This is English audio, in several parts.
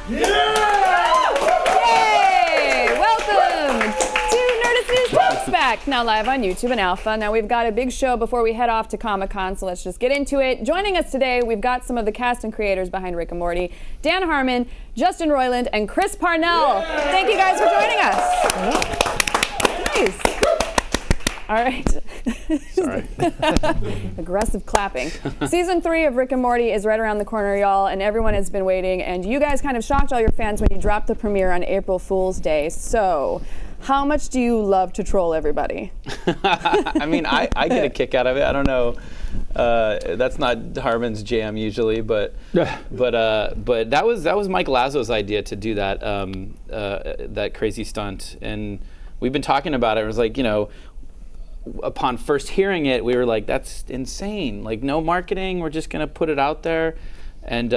Yay! Welcome to Nerdist News Talks Back, now live on YouTube and Alpha. Now we've got a big show before we head off to Comic-Con, so let's just get into it. Joining us today, we've got some of the cast and creators behind Rick and Morty, Dan Harmon, Justin Roiland, and Chris Parnell. Thank you guys for joining us. Nice. All right. Sorry. Aggressive clapping. Season 3 of Rick and Morty is right around the corner, y'all, and everyone has been waiting. And you guys kind of shocked all your fans when you dropped the premiere on April Fool's Day. So, how much do you love to troll everybody? I mean, I get a kick out of it. I don't know. That's not Harmon's jam usually, but that was Mike Lazo's idea to do that that crazy stunt, and we've been talking about it. It was like, upon first hearing it, we were like, that's insane. Like, no marketing, we're just gonna put it out there. And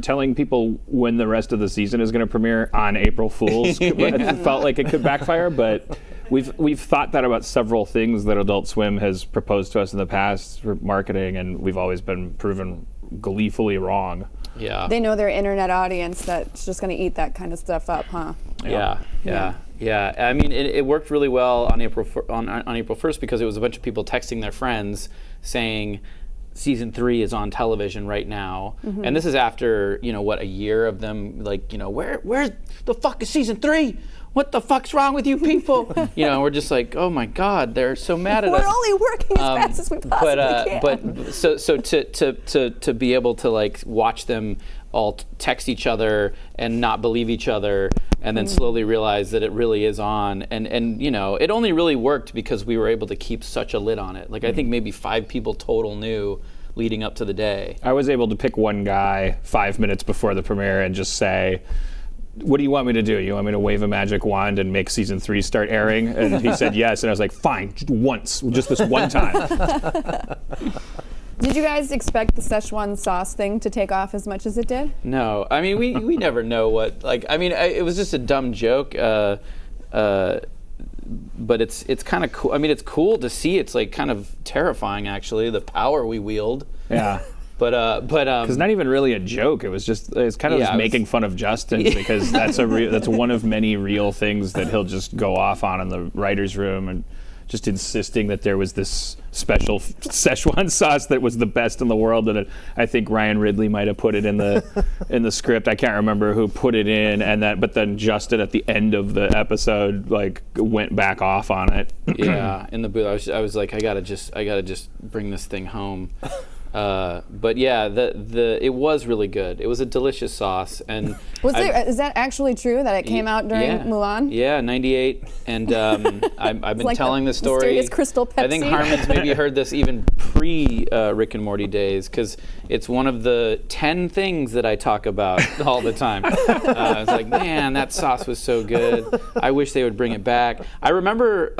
telling people when the rest of the season is gonna premiere on April Fool's felt like it could backfire, but we've thought that about several things that Adult Swim has proposed to us in the past for marketing, and we've always been proven gleefully wrong. Yeah. They know their internet audience that's just gonna eat that kind of stuff up, huh? Yeah. I mean, it worked really well on April 1st because it was a bunch of people texting their friends saying season 3 is on television right now, and this is after a year of them where the fuck is season 3? What the fuck's wrong with you people? We're just like, oh my God, they're so mad at us. We're only working as fast as we possibly can. But so to be able to watch them all text each other and not believe each other, and then slowly realize that it really is on, and it only really worked because we were able to keep such a lid on it. I think maybe 5 people total knew leading up to the day. I was able to pick one guy 5 minutes before the premiere and just say, what do you want me to do? You want me to wave a magic wand and make season 3 start airing? And he said yes, and I was like, fine, just this one time. Did you guys expect the Sichuan sauce thing to take off as much as it did? No, I mean we never know what. It was just a dumb joke, but it's kind of cool. I mean, it's cool to see. It's kind of terrifying, actually, the power we wield. Yeah. But because not even really a joke. It's kind of just making fun of Justin because that's one of many real things that he'll just go off on in the writer's room, and just insisting that there was this special Szechuan sauce that was the best in the world, and I think Ryan Ridley might have put it in the script. I can't remember who put it in, but then Justin at the end of the episode went back off on it. Yeah, in the booth, I was like, I gotta just bring this thing home. But yeah, it was really good. It was a delicious sauce, and is that actually true that it came out during Mulan? Yeah, '98, and I've been telling the story. Mysterious Crystal Pepsi. I think Harmon's maybe heard this even pre Rick and Morty days, because it's one of the 10 things that I talk about all the time. I was like, man, that sauce was so good. I wish they would bring it back. I remember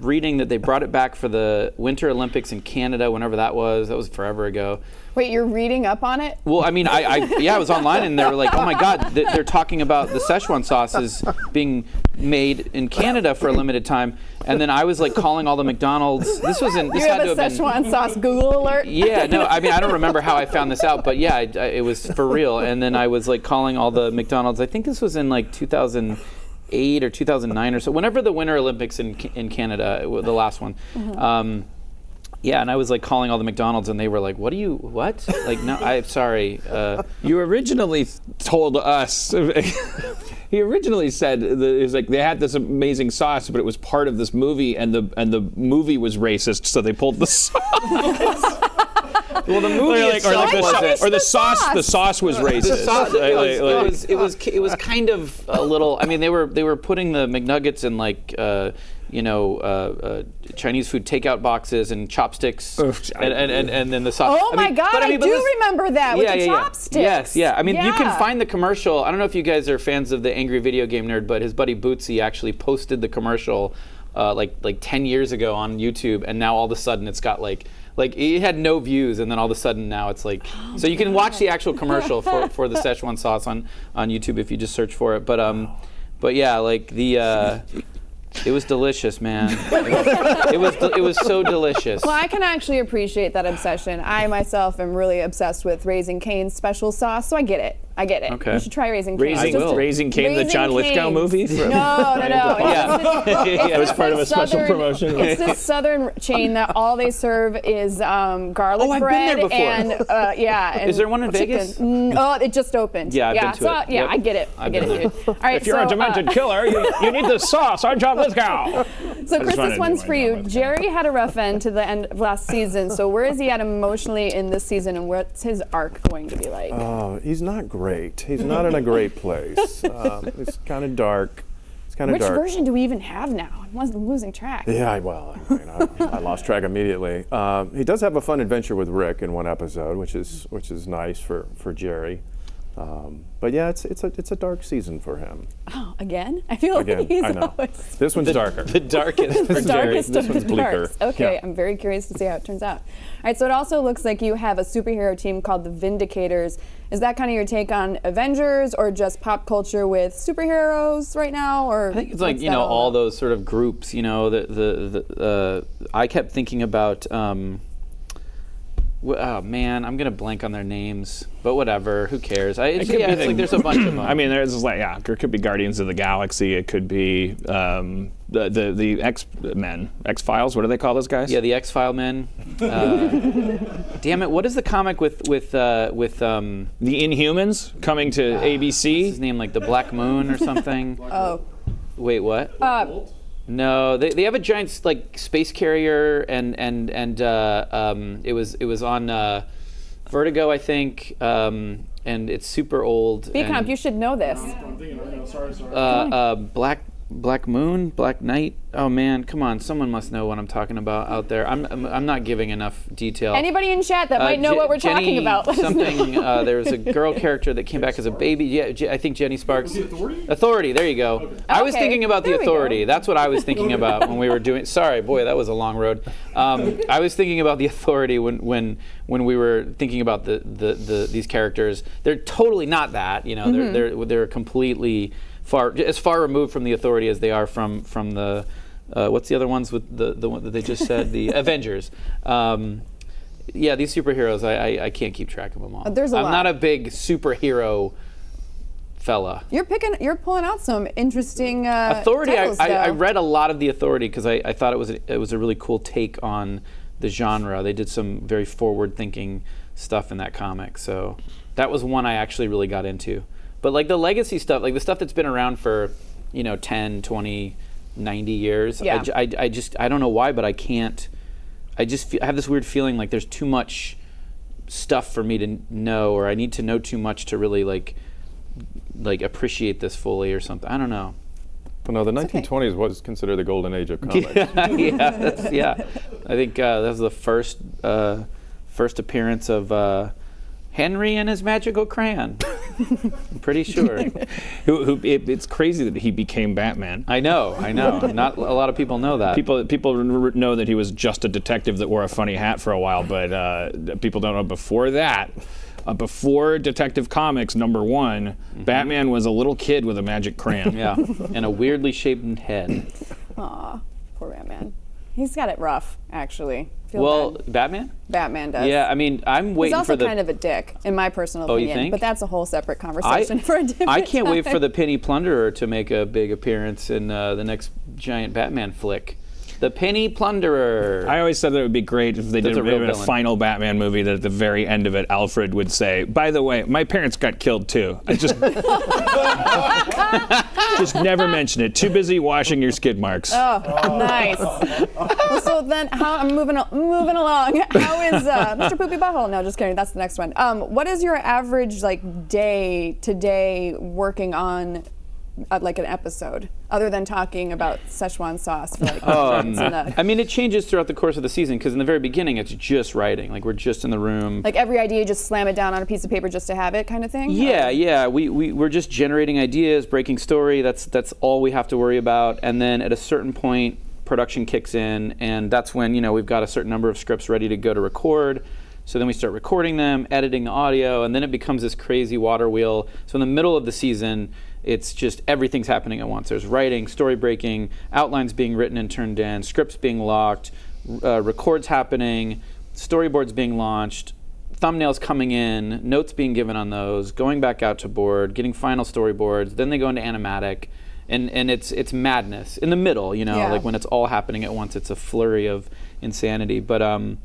reading that they brought it back for the Winter Olympics in Canada, whenever that was. That was forever ago. Wait, you're reading up on it? Well, I mean, I was online, and they were like, oh my God, they're talking about the Szechuan sauces being made in Canada for a limited time. And then I was calling all the McDonald's. This had to have been Szechuan sauce Google alert? Yeah, no, I mean, I don't remember how I found this out, but yeah, it was for real. And then I was calling all the McDonald's. I think this was in 2008 or 2009 or so, whenever the Winter Olympics in Canada, the last one. Yeah, and I was calling all the McDonald's, and they were like, what? No, I'm sorry. You originally told us, he originally said, they had this amazing sauce, but it was part of this movie, and the movie was racist, so they pulled the sauce. Well, the movie the sauce was racist. It was kind of a little. I mean, they were putting the McNuggets in Chinese food takeout boxes and chopsticks, and then the sauce. Oh my God, I do remember that with the chopsticks. Yes, yeah. I mean, you can find the commercial. I don't know if you guys are fans of the Angry Video Game Nerd, but his buddy Bootsy actually posted the commercial like 10 years ago on YouTube, and now all of a sudden it's got it had no views, and then all of a sudden now it's so you can watch the actual commercial for the Szechuan sauce on YouTube if you just search for it. But yeah, it was delicious, man. It was so delicious. Well, I can actually appreciate that obsession. I myself am really obsessed with Raising Cane's special sauce, so I get it. I get it. Okay. You should try Raising Cane. Raising Cane, the John Lithgow movie? No. It was part of a special promotion. It's this southern chain that all they serve is garlic I've bread been there before. and Is there one in Vegas? Oh, it just opened. Yeah, I've been to it. Yeah, Yep. I get it. I get it, dude. All right, If you're a demented killer, you need the sauce on John Lithgow. So Chris, this one's for you. Jerry had a rough end to the end of last season. So where is he at emotionally in this season, and what's his arc going to be like? He's not great. He's not in a great place. It's kind of dark. Which version do we even have now? I'm losing track. Yeah, well, I lost track immediately. He does have a fun adventure with Rick in one episode, which is nice for Jerry. But yeah, it's a dark season for him. Oh, again? I feel like he's always This one's darker. The darkest for Jerry. This one's bleaker. Okay, Yeah. I'm very curious to see how it turns out. All right, so it also looks like you have a superhero team called the Vindicators. Is that kind of your take on Avengers, or just pop culture with superheroes right now? Or I think it's like, all those sort of groups, I kept thinking about, oh man, I'm gonna blank on their names, but whatever, who cares? It's like there's a bunch of them. I mean, there could be Guardians of the Galaxy. It could be the X-Men, X-Files. What do they call those guys? Yeah, the X-File men. Damn it! What is the comic with the Inhumans coming to ABC? What's his name, like the Black Moon or something? Oh. Wait, what? No, they have a giant like space carrier, and it was on Vertigo, I think, and it's super old. B-Comp, you should know this. Black Moon, Black Knight. Oh man, come on! Someone must know what I'm talking about out there. I'm not giving enough detail. Anybody in chat that might know what we're talking about? Let us know. There was a girl character that came back as a baby. Yeah, I think Jenny Sparks. Authority. There you go. Okay. I was thinking about the Authority. That's what I was thinking about when we were doing. Sorry, boy, that was a long road. I was thinking about the Authority when we were thinking about these characters. They're totally not that. They're completely as far removed from the Authority as they are from the what's the other ones with the one that they just said, the Avengers. Yeah, these superheroes, I can't keep track of them all. There's a lot. I'm not a big superhero fella. You're pulling out some interesting Authority. titles, I read a lot of the Authority because I thought it was a really cool take on the genre. They did some very forward-thinking stuff in that comic, so that was one I actually really got into. But like the legacy stuff, like the stuff that's been around for 10, 20, 90 years, yeah. I don't know why, but I can't. I have this weird feeling like there's too much stuff for me to know, or I need to know too much to really like appreciate this fully or something. I don't know. Well, no, the 1920s was considered the golden age of comics. Yeah. I think that was the first appearance of Henry and his magical crayon. I'm pretty sure. It's crazy that he became Batman. I know. Not a lot of people know that. People know that he was just a detective that wore a funny hat for a while, but people don't know before that. Before Detective Comics #1, mm-hmm. Batman was a little kid with a magic crayon. Yeah, and a weirdly shaped head. Aw, poor Batman. He's got it rough, actually. Batman? Batman does. Yeah, I mean, I'm waiting for He's also kind of a dick, in my personal opinion. You think? But that's a whole separate conversation for a different I can't time. wait for the Penny Plunderer to make a big appearance in the next giant Batman flick. The Penny Plunderer. I always said that it would be great if they did a final Batman movie that at the very end of it, Alfred would say, "By the way, my parents got killed too. I just just never mention it. Too busy washing your skid marks." Oh, nice. Well, so then, I'm moving along. How is Mr. Poopy Butthole? No, just kidding. That's the next one. What is your average day to day working on? Like an episode, other than talking about Sichuan sauce for I mean, it changes throughout the course of the season because in the very beginning it's just writing, like we're just in the room. Like every idea, you just slam it down on a piece of paper just to have it, kind of thing. Yeah. We're just generating ideas, breaking story. That's all we have to worry about. And then at a certain point, production kicks in, and that's when we've got a certain number of scripts ready to go to record. So then we start recording them, editing the audio, and then it becomes this crazy water wheel. So in the middle of the season, it's just everything's happening at once. There's writing, story breaking, outlines being written and turned in, scripts being locked, records happening, storyboards being launched, thumbnails coming in, notes being given on those, going back out to board, getting final storyboards, then they go into animatic, and it's madness in the middle, you know, like when it's all happening at once, it's a flurry of insanity. But and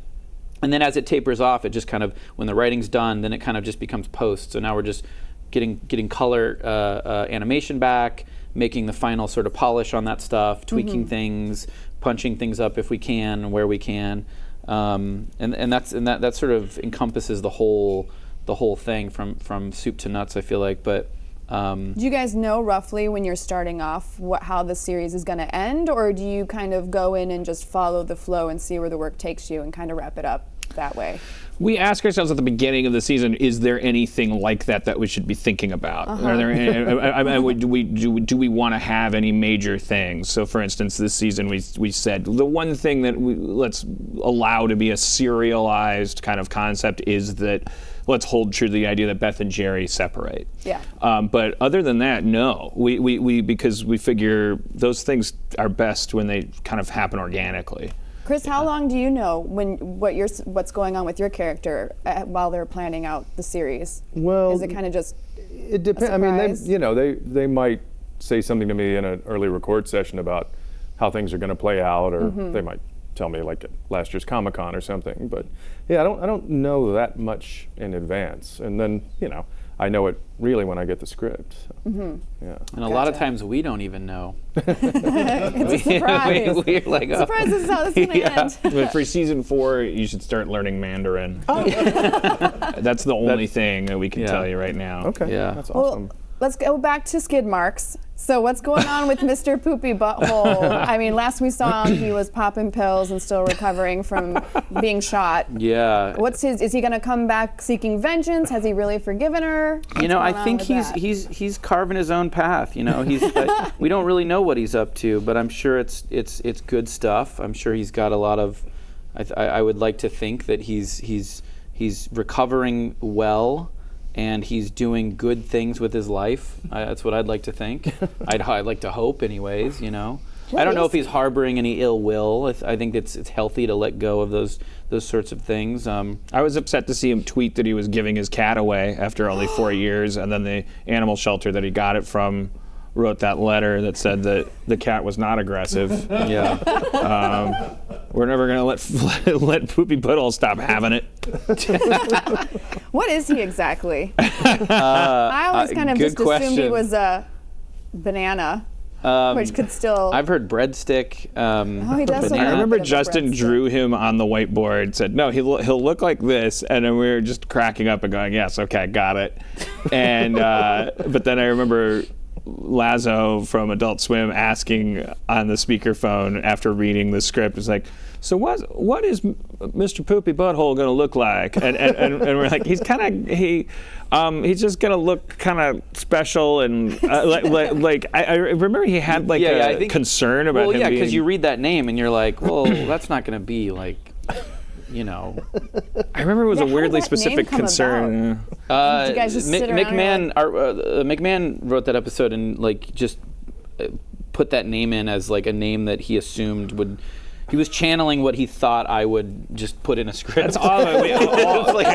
then as it tapers off, it just kind of, when the writing's done, then it kind of just becomes post. So now we're just getting color animation back, making the final sort of polish on that stuff, tweaking things, punching things up if we can, where we can, and that sort of encompasses the whole thing from soup to nuts, I feel like. But do you guys know roughly when you're starting off how the series is going to end, or do you kind of go in and just follow the flow and see where the work takes you and kind of wrap it up that way? We ask ourselves at the beginning of the season, is there anything like that we should be thinking about? Are there do we want to have any major things? So for instance, this season we said the one thing that let's allow to be a serialized kind of concept is that let's hold true to the idea that Beth and Jerry separate. Yeah. But other than that, no. We because we figure those things are best when they kind of happen organically. Chris, how long do you know what's going on with your character while they're planning out the series? Well, is it kind of just it depends. I mean, they might say something to me in an early record session about how things are going to play out, or they might tell me like at last year's Comic-Con or something. But yeah, I don't know that much in advance, and then I know it really when I get the script. So, yeah. And a lot of times we don't even know. It's a surprise. We're like, surprise, this is how this is going to end. But for season 4, you should start learning Mandarin. That's the only thing that we can tell you right now. Okay, that's awesome. Well, let's go back to skid marks. So what's going on with Mr. Poopy Butthole? I mean, last we saw him, he was popping pills and still recovering from being shot. Yeah. Is he going to come back seeking vengeance? Has he really forgiven her? I think he's carving his own path. He's we don't really know what he's up to, but I'm sure it's good stuff. I'm sure he's got a lot of. I would like to think that he's recovering well. And he's doing good things with his life. That's what I'd like to think. I'd like to hope, anyways. I don't know if he's harboring any ill will. I think it's healthy to let go of those sorts of things. I was upset to see him tweet that he was giving his cat away after only 4 years, and then the animal shelter that he got it from wrote that letter that said that the cat was not aggressive. Yeah. We're never going to let Poopy Butthole stop having it. What is he exactly? I always kind of just assumed he was a banana, which could still. I've heard breadstick. He does. I remember Justin drew him on the whiteboard, said, no, he'll look like this, and then we were just cracking up and going, yes, okay, got it. And but then I remember Lazo from Adult Swim asking on the speakerphone after reading the script, was like, so what is Mr. Poopy Butthole going to look like? And we're like, he's just going to look kind of special and like I remember he had like I think, concern about him. Well, yeah, because you read that name and you're like, well, that's not going to be like. I remember it was a weirdly specific concern. Did you guys just sit around McMahon wrote that episode and like just put that name in as like a name that he assumed would. He was channeling what he thought I would just put in a script. That's all of it. Like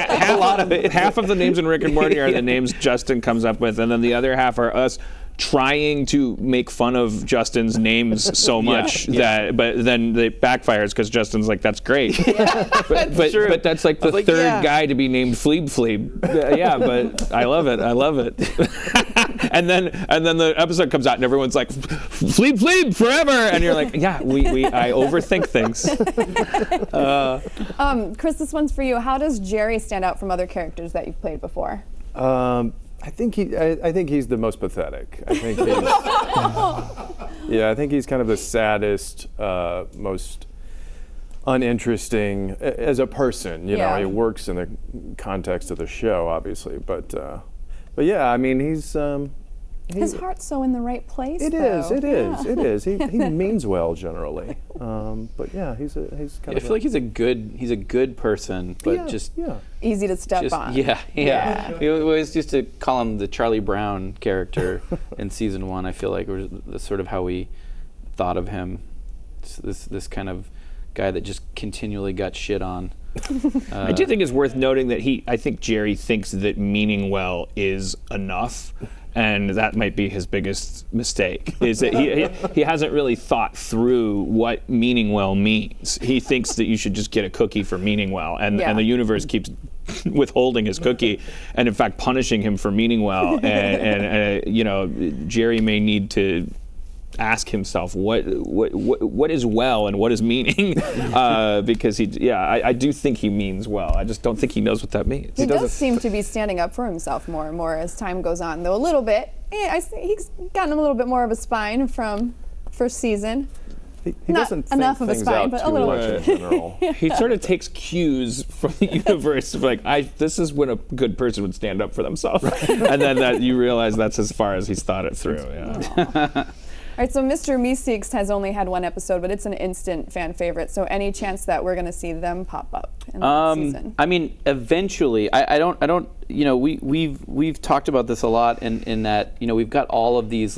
half of the names in Rick and Morty are the names Justin comes up with, and then the other half are us trying to make fun of Justin's names so much but then it backfires because Justin's like, that's great. But that's like the third guy to be named Fleeb Fleeb. Yeah, but I love it. and then the episode comes out and everyone's like, Fleeb Fleeb forever, and you're like, yeah, I overthink things. Chris, this one's for you. How does Jerry stand out from other characters that you've played before? I think he's the most pathetic. I think he's kind of the saddest, most uninteresting as a person. He works in the context of the show, obviously, but yeah, I mean, he's. His heart's so in the right place. It is. He means well generally, but yeah, he's kind of. I feel like he's a good person, but just easy to step on. Yeah. We always used to call him the Charlie Brown character in season 1. I feel like that's sort of how we thought of him. This kind of guy that just continually got shit on. I do think it's worth noting that I think Jerry thinks that meaning well is enough. And that might be his biggest mistake, is that he hasn't really thought through what meaning well means. He thinks that you should just get a cookie for meaning well, and the universe keeps withholding his cookie, and in fact punishing him for meaning well. And Jerry may need to ask himself what is well and what is meaning, because I do think he means well. I just don't think he knows what that means. He does seem to be standing up for himself more and more as time goes on, though a little bit. He's gotten a little bit more of a spine from first season. He Not doesn't enough think of a things spine, out but a too little much in general. He sort of takes cues from the universe, like this is when a good person would stand up for themselves, and then that you realize that's as far as he's thought it through. Yeah. All right, so Mr. Meeseeks has only had one episode, but it's an instant fan favorite. So any chance that we're going to see them pop up in the next season? I mean, eventually. I don't. We've talked about this a lot in that we've got all these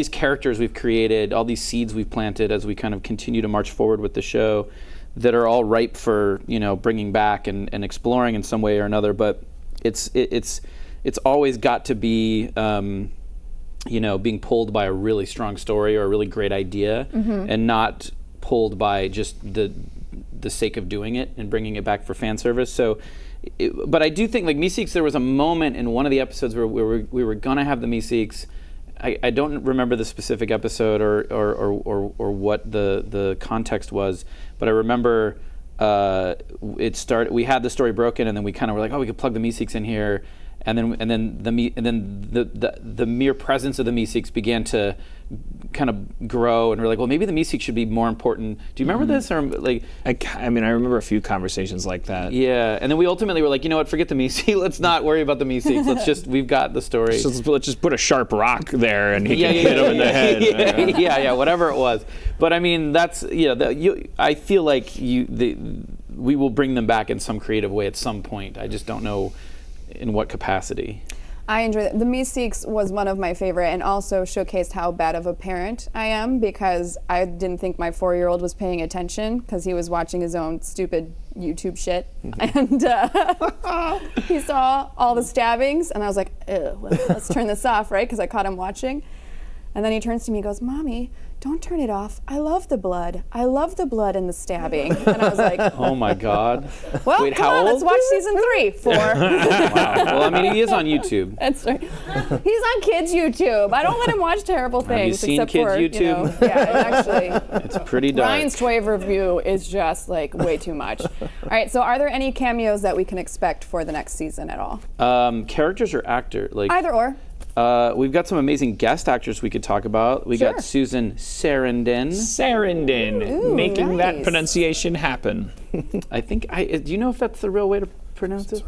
characters we've created, all these seeds we've planted as we kind of continue to march forward with the show, that are all ripe for bringing back and exploring in some way or another. But it's always got to be. Being pulled by a really strong story or a really great idea, and not pulled by just the sake of doing it and bringing it back for fan service. So, but I do think, like Meeseeks, there was a moment in one of the episodes where we were gonna have the Meeseeks. I don't remember the specific episode or what the context was, but I remember it started. We had the story broken, and then we kind of were like, oh, we could plug the Meeseeks in here. And then the mere presence of the Meeseeks began to kind of grow, and we're like, well, maybe the Meeseeks should be more important. Do you remember this, or like? I remember a few conversations like that. Yeah, and then we ultimately were like, you know what? Forget the Meeseeks. Let's not worry about the Meeseeks. We've got the story. So let's just put a sharp rock there, and he can hit him in the head. Yeah, whatever it was. But I mean, that's I feel like we will bring them back in some creative way at some point. I just don't know in what capacity. I enjoy it. The Meeseeks was one of my favorite, and also showcased how bad of a parent I am, because I didn't think my 4-year-old was paying attention because he was watching his own stupid YouTube shit. And he saw all the stabbings, and I was like, ew, let's turn this off, right? Because I caught him watching. And then he turns to me and goes, Mommy, don't turn it off. I love the blood. I love the blood and the stabbing. And I was like, oh my God. Well, wait, come how on, old? let's watch season 3, 4. Wow. Well, I mean, he is on YouTube. That's right. He's on kids' YouTube. I don't let him watch terrible things. Have you seen except kids' for, YouTube? Actually. It's pretty dark. Ryan's toy review is just like way too much. All right, so are there any cameos that we can expect for the next season at all? Characters or actor? Either or. We've got some amazing guest actors we could talk about. We got Susan Sarandon. Ooh, making that pronunciation happen. I think. Do you know if that's the real way to pronounce it?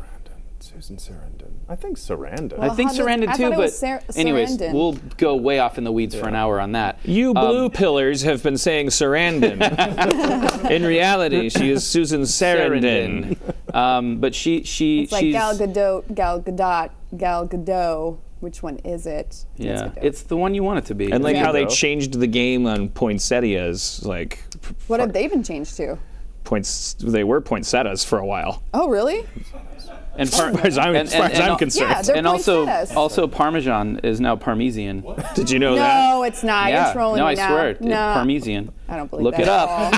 Susan Sarandon. I think Sarandon. I think Sarandon too, but anyways, Sarandon. We'll go way off in the weeds for an hour on that. You blue pillars have been saying Sarandon. In reality, she is Susan Sarandon. But she's like Gal Gadot. Which one is it? Yeah, it's the one you want it to be. And like how they changed the game on poinsettias, like. What have they been changed to? They were poinsettias for a while. Oh, really? And as far as I'm concerned. Yeah, they're and also Parmesan is now Parmesan. Did you know that? No, it's not. Yeah. You're trolling me now. I swear, No. Parmesan. I don't believe Look that. it up.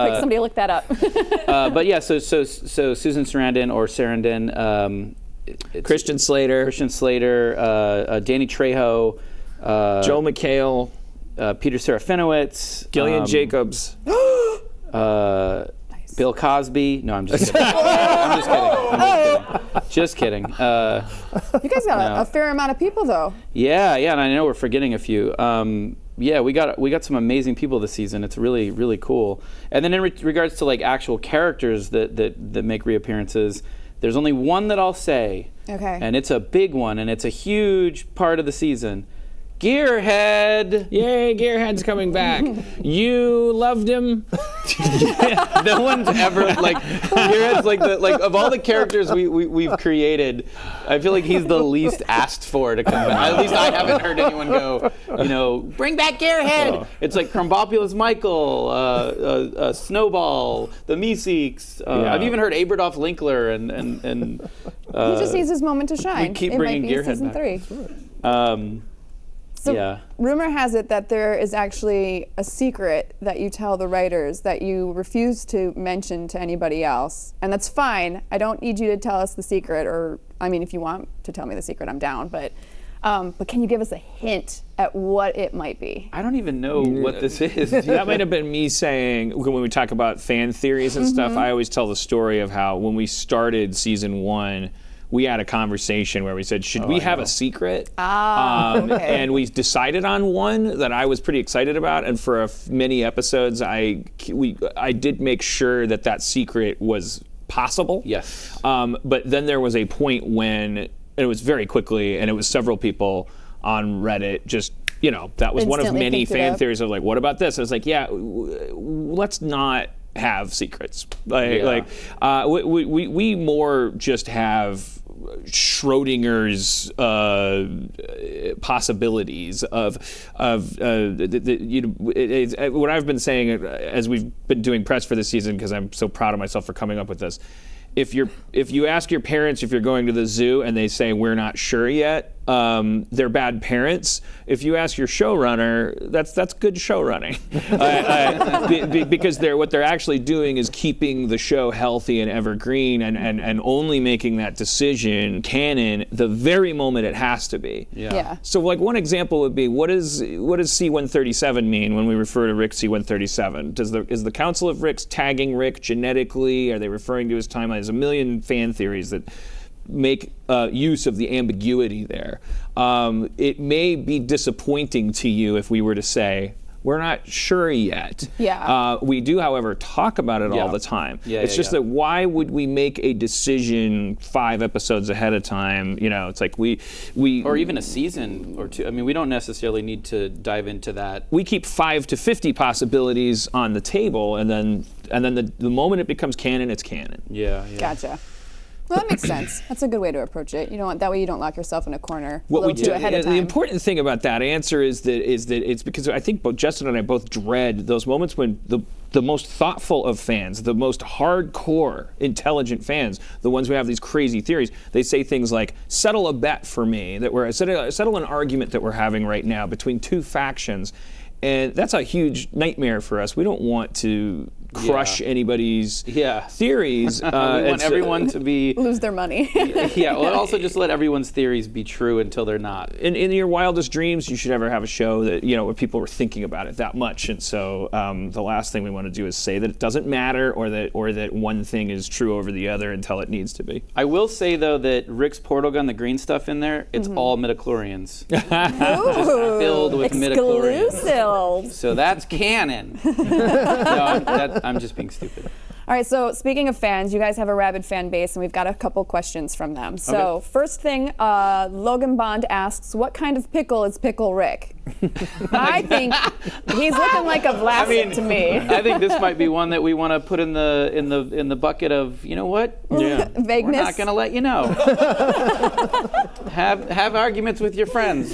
Quick, somebody look that up. But yeah, so Susan Sarandon or Sarandon. Christian Slater, Danny Trejo, Joel McHale, Peter Serafinowicz, Gillian Jacobs, Bill Cosby. No, I'm just kidding. Just kidding. You guys got a fair amount of people, though. Yeah, and I know we're forgetting a few. Yeah, we got some amazing people this season. It's really, really cool. And then in regards to like actual characters that make reappearances, there's only one that I'll say. Okay. And it's a big one, and it's a huge part of the season. Gearhead. Yay, Gearhead's coming back. You loved him. No one's ever like Gearhead's like of all the characters we've created, I feel like he's the least asked for to come back. At least I haven't heard anyone go, bring back Gearhead. Oh. It's like Crumbopulous Michael, Snowball, the Meeseeks. I've even heard Aberdolf Linkler and he just needs his moment to shine. We keep it bringing might be Gearhead season back. 3. So yeah. rumor has it that there is actually a secret that you tell the writers that you refuse to mention to anybody else. And that's fine. I don't need you to tell us the secret, or, I mean, if you want to tell me the secret, I'm down. But can you give us a hint at what it might be? I don't even know what this is. That might have been me saying, when we talk about fan theories and stuff, I always tell the story of how when we started season 1, we had a conversation where we said, should we have a secret? Okay. And we decided on one that I was pretty excited about. And for many episodes, I did make sure that secret was possible. Yes. But then there was a point when, and it was very quickly, and it was several people on Reddit just, that was one of Instantly many picked it fan up. theories of like, what about this? I was like, let's not have secrets. We more just have Schrodinger's possibilities of what I've been saying as we've been doing press for this season, because I'm so proud of myself for coming up with this. If you ask your parents if you're going to the zoo and they say we're not sure yet, they're bad parents. If you ask your showrunner, that's good show running, because what they're actually doing is keeping the show healthy and evergreen, and only making that decision canon the very moment it has to be. Yeah. So like one example would be, what does C-137 mean when we refer to Rick C-137? Is the Council of Ricks tagging Rick genetically? Are they referring to his timeline? There's a million fan theories that make use of the ambiguity there. It may be disappointing to you if we were to say, we're not sure yet. Yeah. We do, however, talk about it all the time. It's just that why would we make a decision 5 episodes ahead of time? It's like we or even a season or 2. I mean, we don't necessarily need to dive into that. We keep 5 to 50 possibilities on the table, and then the moment it becomes canon, it's canon. Yeah. Gotcha. Well, that makes sense. That's a good way to approach it. That way you don't lock yourself in a corner ahead of time. The important thing about that answer is that it's because I think both Justin and I both dread those moments when the most thoughtful of fans, the most hardcore, intelligent fans, the ones who have these crazy theories, they say things like, settle a bet for me, settle an argument that we're having right now between 2 factions. And that's a huge nightmare for us. We don't want to crush anybody's theories. We want everyone to lose their money. Well, also just let everyone's theories be true until they're not. In your wildest dreams, you should never have a show that where people were thinking about it that much. And so the last thing we want to do is say that it doesn't matter, or that one thing is true over the other until it needs to be. I will say though that Rick's portal gun, the green stuff in there, it's all midichlorians. Ooh, filled with midichlorians. exclusive. So that's canon. I'm just being stupid. All right, so speaking of fans, you guys have a rabid fan base, and we've got a couple questions from them. So first thing, Logan Bond asks, what kind of pickle is Pickle Rick? I think he's looking like a Vlasic to me. I think this might be one that we want to put in the bucket of, you know what? Vagueness. We're not going to let you know. Have arguments with your friends.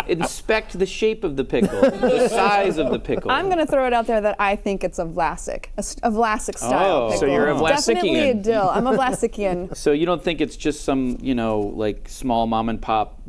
Inspect the shape of the pickle, the size of the pickle. I'm going to throw it out there that I think it's a Vlasic, a Vlasic style pickle. So you're a Vlasician. Definitely a dill. I'm a Vlasician. So you don't think it's just some, like small mom and pop,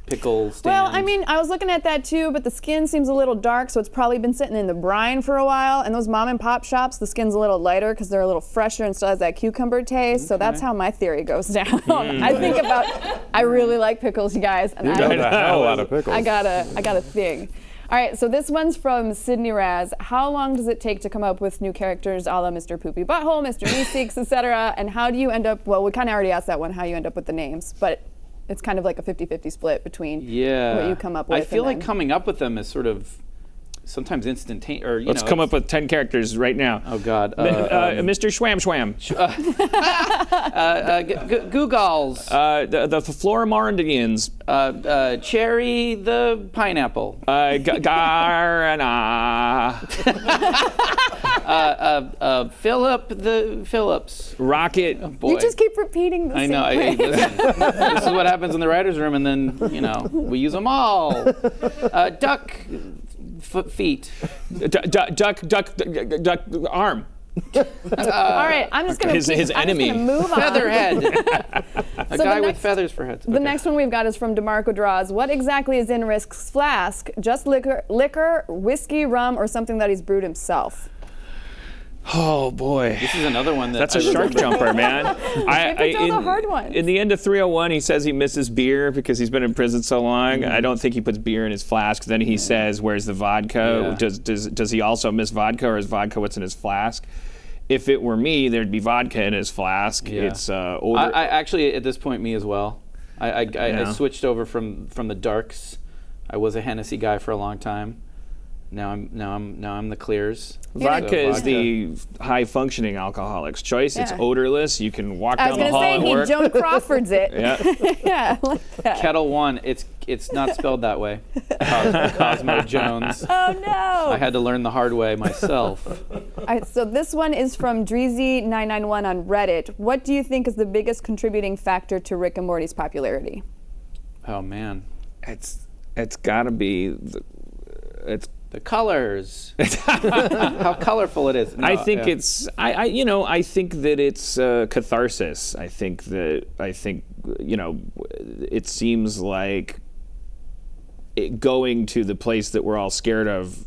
pickle stand? Well, I mean, I was looking at that too, but the skin seems a little dark, so it's probably been sitting in the brine for a while. And those mom and pop shops, the skin's a little lighter because they're a little fresher and still has that cucumber taste. Okay. So that's how my theory goes down. I really like pickles, you guys. And you got a hell out of pickles. I got a thing. All right, so this one's from Sydney Raz. How long does it take to come up with new characters a la Mr. Poopy Butthole, Mr. Meeseeks, etc.? And how do you end up, well, we kind of already asked that one, how you end up with the names, but it's kind of like a 50-50 split between what you come up with. I feel like coming up with them is sort of sometimes instantaneous. Or Let's come up with 10 characters right now. Oh God. Mr. Schwam Schwam. Googles. The Florimordians. Cherry the pineapple. Garana. Philip the Phillips. Rocket. Oh, boy. You just keep repeating the I same know. thing. Listen, this is what happens in the writers' room, and then we use them all. Duck feet. Duck arm. All right, I'm just gonna His enemy. I'm just gonna move on. Featherhead. A guy with next- feathers for heads. The next one we've got is from DeMarco Draws. What exactly is in Risk's flask? Just liquor, whiskey, rum, or something that he's brewed himself? Oh boy. This is another one That's a shark jumper, man. picked all the hard ones. In the end of 301, he says he misses beer because he's been in prison so long. I don't think he puts beer in his flask. Then he says, "Where's the vodka?" Yeah. Does he also miss vodka, or is vodka what's in his flask? If it were me, there'd be vodka in his flask. Yeah. It's older. I actually, at this point, me as well. I switched over from the darks. I was a Hennessy guy for a long time. Now I'm the clears. Vodka is the high-functioning alcoholic's choice. It's Yeah. odorless. You can walk I down was the gonna hall say and he work. Joan Crawford's it. Yeah. Yeah, I like that. Kettle One. It's not spelled that way. Cosmo Jones. Oh no! I had to learn the hard way myself. All right, so this one is from Dreezy991 on Reddit. What do you think is the biggest contributing factor to Rick and Morty's popularity? Oh man. It's got to be. The colors. How colorful it is. No, I think yeah. it's I think that it's catharsis. I think it seems like going to the place that we're all scared of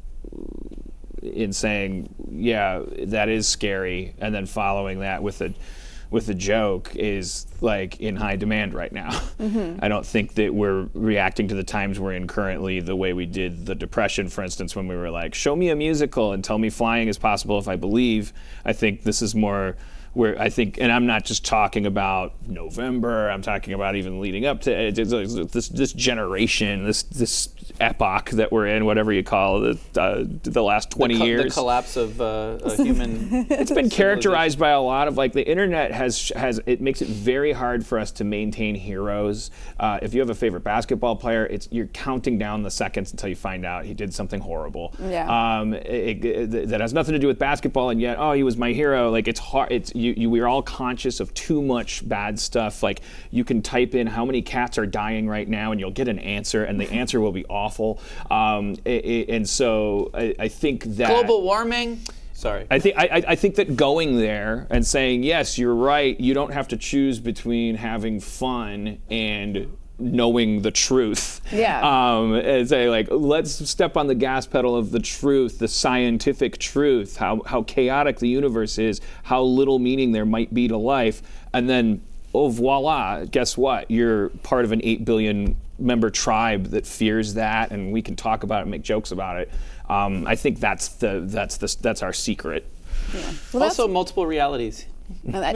in saying, yeah, that is scary, and then following that with a joke is like in high demand right now. Mm-hmm. I don't think that we're reacting to the times we're in currently the way we did the Depression, for instance, when we were like, show me a musical and tell me flying is possible if I believe. I think this is more where I think, and I'm not just talking about November, I'm talking about even leading up to this generation, this epoch that we're in, whatever you call it, the last 20 years. The collapse of a human. It's been characterized by a lot of the internet has it makes it very hard for us to maintain heroes. If you have a favorite basketball player, you're counting down the seconds until you find out he did something horrible. Yeah. That has nothing to do with basketball, and yet, oh, he was my hero. It's hard. We're all conscious of too much bad stuff. Like, you can type in how many cats are dying right now, and you'll get an answer, and the answer will be awful. And so I think that Global warming. Sorry. I think that going there and saying, yes, you're right, you don't have to choose between having fun and knowing the truth. Yeah. And say, let's step on the gas pedal of the truth, the scientific truth, how chaotic the universe is, how little meaning there might be to life, and then, oh, voila, guess what? You're part of an 8 billion member tribe that fears that, and we can talk about it and make jokes about it. I think that's our secret. Yeah. Well, Also, multiple realities. that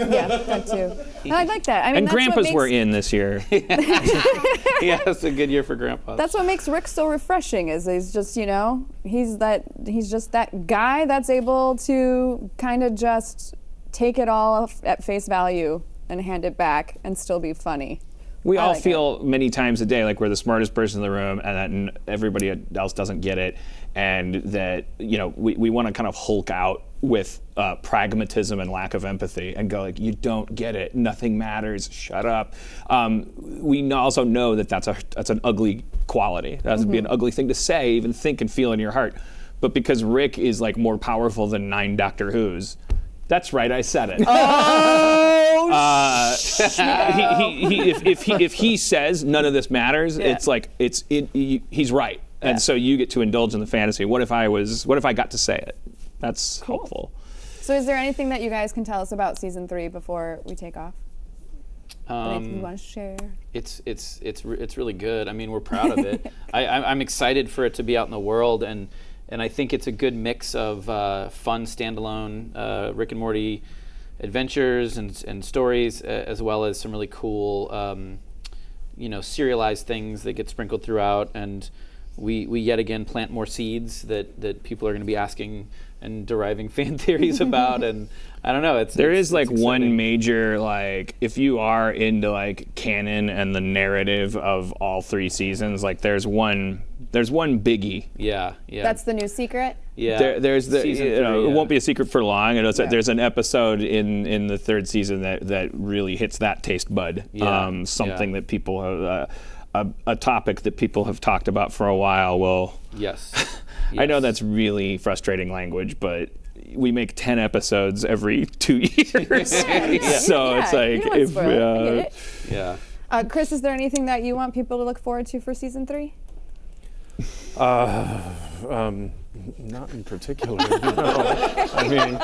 too. I like that. I mean, And that's what grandpas makes, were in this year. Yeah, it's a good year for grandpas. That's what makes Rick so refreshing. Is he's just he's just that guy that's able to kind of just take it all at face value and hand it back and still be funny. We all feel many times a day like we're the smartest person in the room, and that everybody else doesn't get it, and that we want to kind of hulk out with pragmatism and lack of empathy and go like, you don't get it, nothing matters, shut up. We also know that that's an ugly quality. That would be an ugly thing to say, even think and feel in your heart. But because Rick is more powerful than 9 Doctor Who's. That's right, I said it. If he says none of this matters, it's he's right, and so you get to indulge in the fantasy. What if I got to say it? That's hopeful. So, is there anything that you guys can tell us about season 3 before we take off? Anything you want to share? It's really good. I mean, we're proud of it. I'm excited for it to be out in the world, and I think it's a good mix of fun standalone Rick and Morty adventures and stories, as well as some really cool, serialized things that get sprinkled throughout. And we yet again plant more seeds that people are going to be asking and deriving fan theories about, and I don't know. There is like exciting. one major, like, if you are into like canon and the narrative of all 3 seasons, like there's one biggie. Yeah. That's the new secret. Yeah. There's the Season 3, it won't be a secret for long. And Yeah. there's an episode in the 3rd season that really hits that taste bud. Yeah. Something that people have, a topic that people have talked about for a while. Well, Yes. I know that's really frustrating language, but we make 10 episodes every 2 years. So it's like, you don't spoil it. I get it. Yeah. Chris, is there anything that you want people to look forward to for season 3? Not in particular. No. I mean,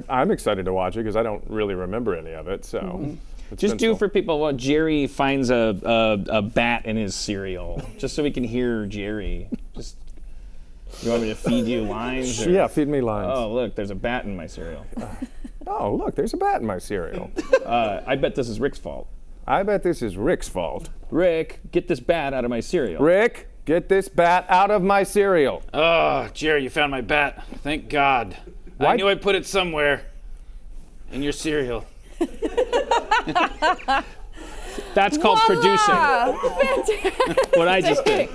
I'm excited to watch it because I don't really remember any of it. So Just do for people what Jerry finds a bat in his cereal, just so we can hear Jerry. Just, you want me to feed you lines? Or? Yeah, feed me lines. Oh, look, there's a bat in my cereal. Oh, look, there's a bat in my cereal. I bet this is Rick's fault. I bet this is Rick's fault. Rick, get this bat out of my cereal. Rick, get this bat out of my cereal. Oh, Jerry, you found my bat. Thank God. I Why- knew I put it somewhere in your cereal. That's called producing. What I just did.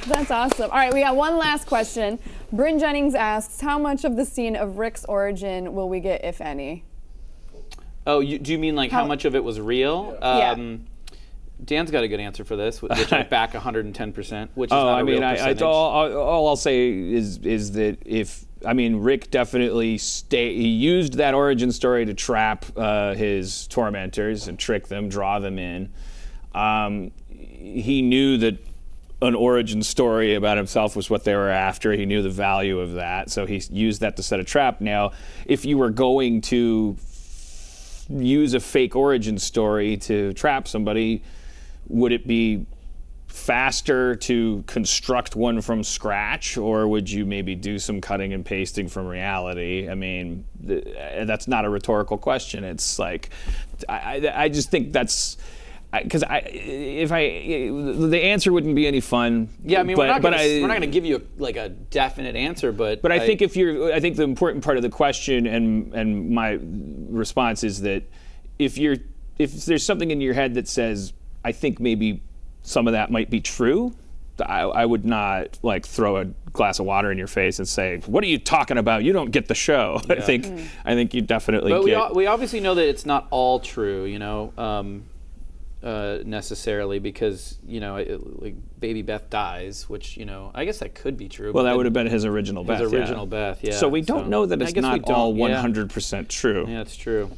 That's awesome. All right, we got one last question. Bryn Jennings asks, how much of the scene of Rick's origin will we get, if any? Oh, do you mean like how much of it was real? Yeah. Dan's got a good answer for this, which I back 110%, which is Oh, not I a mean, real percentage. all I'll say is that Rick definitely he used that origin story to trap his tormentors and trick them, draw them in. He knew that an origin story about himself was what they were after. He knew the value of that, so he used that to set a trap. Now, if you were going to use a fake origin story to trap somebody, would it be faster to construct one from scratch, or would you maybe do some cutting and pasting from reality? I mean, that's not a rhetorical question. It's like, I just think that's, because the answer wouldn't be any fun. Yeah, I mean, we're not going to give you a definite answer, but I think I think the important part of the question and my response is that if there's something in your head that says, I think maybe some of that might be true, I would not like throw a glass of water in your face and say, "What are you talking about? You don't get the show." Yeah. I think you definitely but get. We obviously know that it's not all true, necessarily, because like Baby Beth dies, which I guess that could be true. Well, that would have been his original Beth. His original Beth, yeah. So we don't know that it's not all 100% true. Yeah, it's true.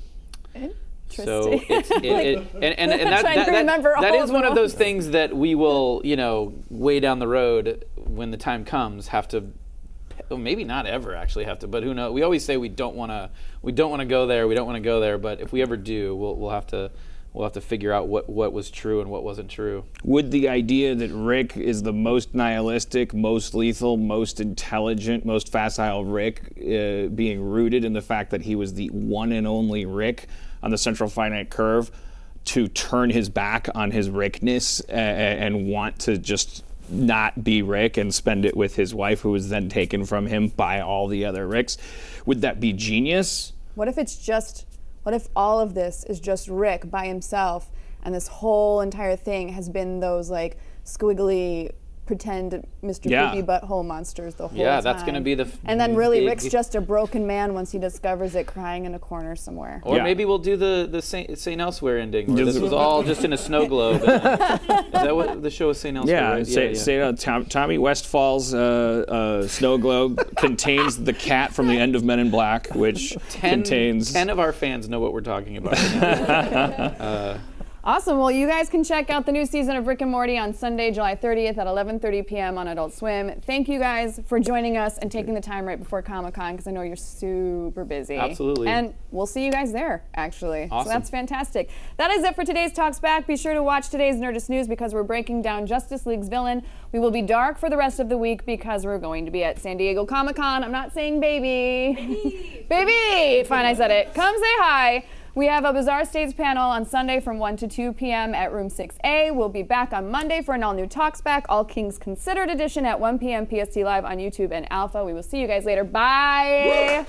Interesting. So that is one of those things that we will, way down the road when the time comes, have to. Well, maybe not ever actually have to, but who knows? We always say we don't want to go there, but if we ever do, we'll have to figure out what was true and what wasn't true. Would the idea that Rick is the most nihilistic, most lethal, most intelligent, most facile Rick being rooted in the fact that he was the one and only Rick on the central finite curve, to turn his back on his Rickness and want to just not be Rick and spend it with his wife, who was then taken from him by all the other Ricks? Would that be genius? What if all of this is just Rick by himself, and this whole entire thing has been those like squiggly pretend Mr. Poopy Butthole monsters the whole time? Yeah, that's going to be the. And then really Rick's just a broken man once he discovers it, crying in a corner somewhere. Or maybe we'll do the Saint Elsewhere ending, where this was all just in a snow globe. Is that what the show is, Saint Elsewhere? Yeah, Tommy Westfall's snow globe contains the cat from the end of Men in Black, which contains 10 of our fans know what we're talking about. Awesome. Well, you guys can check out the new season of Rick and Morty on Sunday, July 30th at 11:30 p.m. on Adult Swim. Thank you guys for joining us and taking the time right before Comic-Con, because I know you're super busy. Absolutely. And we'll see you guys there, actually. Awesome. So that's fantastic. That is it for today's Talks Back. Be sure to watch today's Nerdist News, because we're breaking down Justice League's villain. We will be dark for the rest of the week because we're going to be at San Diego Comic-Con. I'm not saying baby. Baby! Fine, I said it. Come say hi. We have a Bizarre States panel on Sunday from 1 to 2 p.m. at room 6A. We'll be back on Monday for an all-new Talks Back, All Kings Considered edition at 1 p.m. PST Live on YouTube and Alpha. We will see you guys later. Bye.